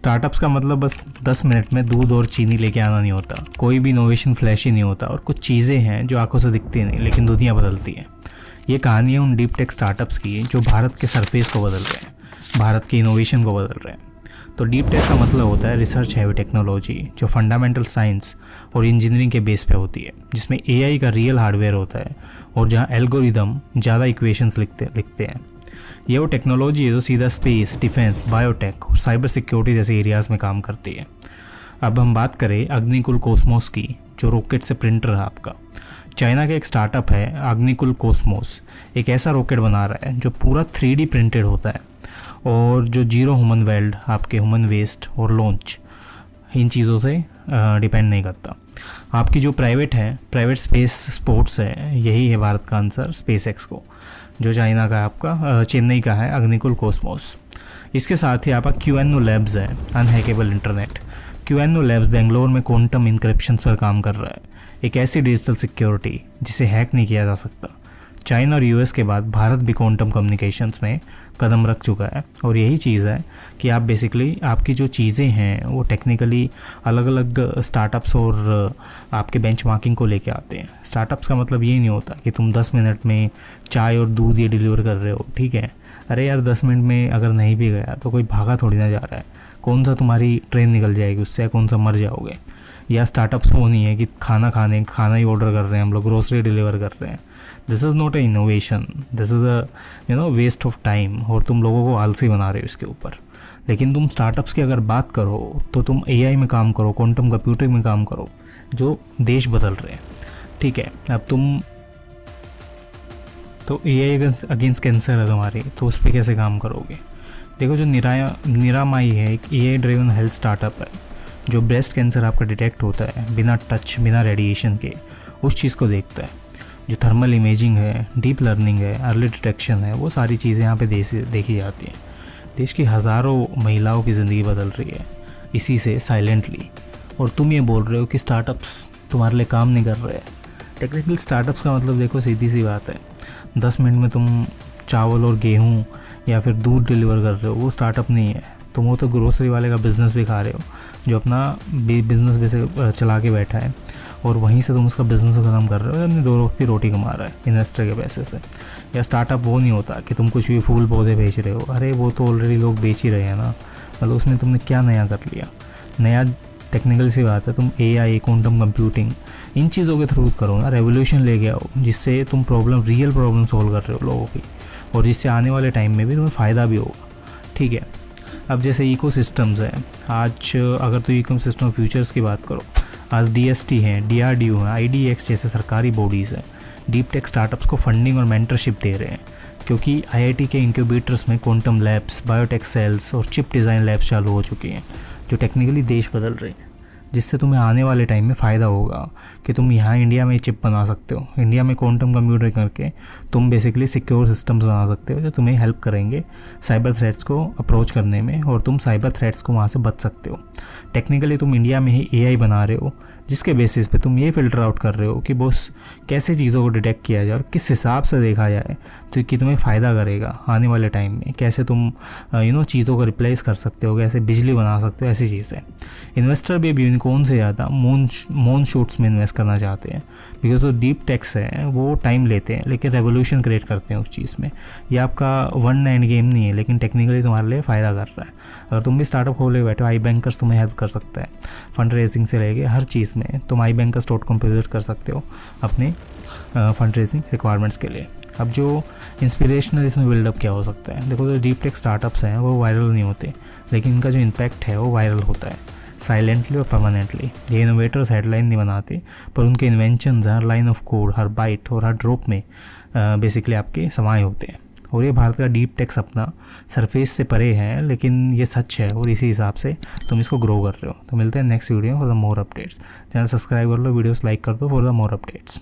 Startups का मतलब बस 10 मिनट में दूध और चीनी लेके आना नहीं होता। कोई भी इनोवेशन फ्लैशी नहीं होता और कुछ चीज़ें हैं जो आंखों से दिखती नहीं लेकिन दुनिया बदलती है। ये कहानी है उन डीप टेक स्टार्टअप्स की जो भारत के सरफेस को बदल रहे हैं, भारत के इनोवेशन को बदल रहे हैं। तो डीप टेक का मतलब होता है रिसर्च हैवी टेक्नोलॉजी जो फंडामेंटल साइंस और इंजीनियरिंग के बेस पे होती है, जिसमें एआई का रियल हार्डवेयर होता है और जहाँ एल्गोरिदम ज़्यादा इक्वेशंस लिखते हैं। ये वो टेक्नोलॉजी है जो सीधा स्पेस, डिफेंस, बायोटेक और साइबर सिक्योरिटी जैसे एरियाज़ में काम करती है। अब हम बात करें अग्निकुल कॉस्मोस की, जो रॉकेट से प्रिंटर है आपका। चाइना का एक स्टार्टअप है अग्निकुल कॉस्मोस, एक ऐसा रॉकेट बना रहा है जो पूरा 3D प्रिंटेड होता है और जो जीरो ह्यूमन वेल्ड, आपके ह्यूमन वेस्ट और लॉन्च, इन चीज़ों से डिपेंड नहीं करता। आपकी जो प्राइवेट स्पेस स्पोर्ट्स है, यही है भारत का आंसर स्पेस एक्स को, जो चाइना का है आपका, चेन्नई का है अग्निकुल कॉस्मोस। इसके साथ ही आपका QNO लैब्स है, unhackable internet. QNO labs Bangalore में क्वांटम इंक्रिप्शन पर काम कर रहा है, एक ऐसी डिजिटल सिक्योरिटी जिसे हैक नहीं किया जा सकता। चाइना और US के बाद भारत भी क्वांटम कम्युनिकेशंस में कदम रख चुका है और यही चीज़ है कि आप बेसिकली आपकी जो चीज़ें हैं वो टेक्निकली अलग अलग स्टार्टअप्स और आपके बेंचमार्किंग को लेके आते हैं। स्टार्टअप्स का मतलब ये नहीं होता कि तुम 10 मिनट में चाय और दूध ये डिलीवर कर रहे हो, ठीक है। अरे यार 10 मिनट में अगर नहीं भी गया तो कोई भागा थोड़ी ना जा रहा है, कौन सा तुम्हारी ट्रेन निकल जाएगी उससे, या कौन सा मर जाओगे। या स्टार्टअप्स वो नहीं है कि खाना ही ऑर्डर कर रहे हैं हम लोग, ग्रोसरी डिलीवर कर रहे हैं। This is not a innovation, this is a waste of time और तुम लोगों को आलसी बना रहे हो इसके ऊपर। लेकिन तुम स्टार्टअप्स की अगर बात करो तो तुम AI में काम करो, क्वांटम कंप्यूटिंग में काम करो, जो देश बदल रहे हैं, ठीक है। अब तुम तो AI अगेंस्ट कैंसर है तुम्हारी, तो उस पर कैसे काम करोगे। देखो जो निरामाई है, एक AI ड्रिवन हेल्थ स्टार्टअप है जो ब्रेस्ट कैंसर आपका डिटेक्ट होता है बिना टच, बिना रेडिएशन के, उस चीज़ को देखता है। जो थर्मल इमेजिंग है, डीप लर्निंग है, अर्ली डिटेक्शन है, वो सारी चीज़ें यहाँ पे देखी जाती हैं। देश की हज़ारों महिलाओं की ज़िंदगी बदल रही है इसी से साइलेंटली। और तुम ये बोल रहे हो कि स्टार्टअप्स तुम्हारे लिए काम नहीं कर रहे हैं। टेक्निकल स्टार्टअप्स का मतलब देखो सीधी सी बात है, 10 मिनट में तुम चावल और गेहूँ या फिर दूध डिलीवर कर रहे हो, वो स्टार्टअप नहीं है। तुम वो तो ग्रोसरी वाले का बिज़नेस भी खा रहे हो जो अपना बिज़नेस वैसे चला के बैठा है और वहीं से तुम उसका बिज़नेस ख़त्म कर रहे हो, अपनी 2 वक्त की रोटी कमा रहा है इन्वेस्टर के पैसे से। या स्टार्टअप वो नहीं होता कि तुम कुछ भी फूल पौधे बेच रहे हो, अरे वो तो ऑलरेडी लोग बेच ही रहे हैं ना, मतलब उसमें तुमने क्या नया कर लिया। नया टेक्निकल सी बात है, तुम AI, क्वांटम कंप्यूटिंग, इन चीज़ों के थ्रू करो ना, रेवोल्यूशन लेके आओ जिससे तुम रियल प्रॉब्लम सॉल्व कर रहे हो लोगों की, और जिससे आने वाले टाइम में भी तुम्हें फ़ायदा भी होगा, ठीक है। अब जैसे इकोसिस्टम्स हैं, आज अगर तो इकोसिस्टम फ्यूचर्स की बात करो, आज DST हैं, DRDO हैं, IDX जैसे सरकारी बॉडीज़ हैं, डीप टेक स्टार्टअप्स को फंडिंग और मेंटरशिप दे रहे हैं, क्योंकि IIT के इंक्यूबेटर्स में क्वांटम लैब्स, बायोटेक सेल्स और चिप डिज़ाइन लैब्स चालू हो चुकी हैं जो टेक्निकली देश बदल रहे हैं, जिससे तुम्हें आने वाले टाइम में फ़ायदा होगा कि तुम यहाँ इंडिया में चिप बना सकते हो। इंडिया में क्वांटम कंप्यूटिंग करके तुम बेसिकली सिक्योर सिस्टम्स बना सकते हो जो तुम्हें हेल्प करेंगे साइबर थ्रेट्स को अप्रोच करने में, और तुम साइबर थ्रेट्स को वहाँ से बच सकते हो। टेक्निकली तुम इंडिया में ही AI बना रहे हो जिसके बेसिस पे तुम ये फ़िल्टर आउट कर रहे हो कि बॉस कैसे चीज़ों को डिटेक्ट किया जाए और किस हिसाब से देखा जाए तो कि तुम्हें फ़ायदा करेगा आने वाले टाइम में, कैसे तुम चीज़ों को रिप्लेस कर सकते हो, कैसे बिजली बना सकते हो, ऐसी चीज़ें। इन्वेस्टर भी अब यूनिकॉर्न से ज़्यादा मून शूट्स में इन्वेस्ट करना चाहते हैं, बिकॉज जो डीप टेक्स है वो टाइम लेते हैं लेकिन रेवोल्यूशन क्रिएट करते हैं उस चीज़ में। ये आपका वन एंड गेम नहीं है, लेकिन टेक्निकली तुम्हारे लिए फ़ायदा कर रहा है। अगर तुम भी स्टार्टअप खोले बैठे हो, iBankers तुम्हें हेल्प कर सकता है, फंड रेजिंग से लेके हर चीज़ में तुम iBankers.com पे विजिट कर सकते हो अपने फंड रेजिंग रिक्वायरमेंट्स के लिए। अब जो इंस्पिरेशनल इसमें बिल्डअप क्या हो सकता है, देखो जो डीप टेक स्टार्टअप्स हैं वो वायरल नहीं होते, लेकिन इनका जो इम्पैक्ट है वो वायरल होता है साइलेंटली और परमानेंटली। ये इनोवेटर्स हेडलाइन नहीं बनाते, पर उनके इन्वेंशंस हर लाइन ऑफ कोड, हर बाइट और हर ड्रॉप में बेसिकली आपके समाये होते हैं। और ये भारत का डीप टेक सपना सरफेस से परे है, लेकिन ये सच है और इसी हिसाब से तुम इसको ग्रो कर रहे हो। तो मिलते हैं next video for the more updates. Channel subscribe कर लो, वीडियोस लाइक कर दो फॉर द मोर अपडेट्स।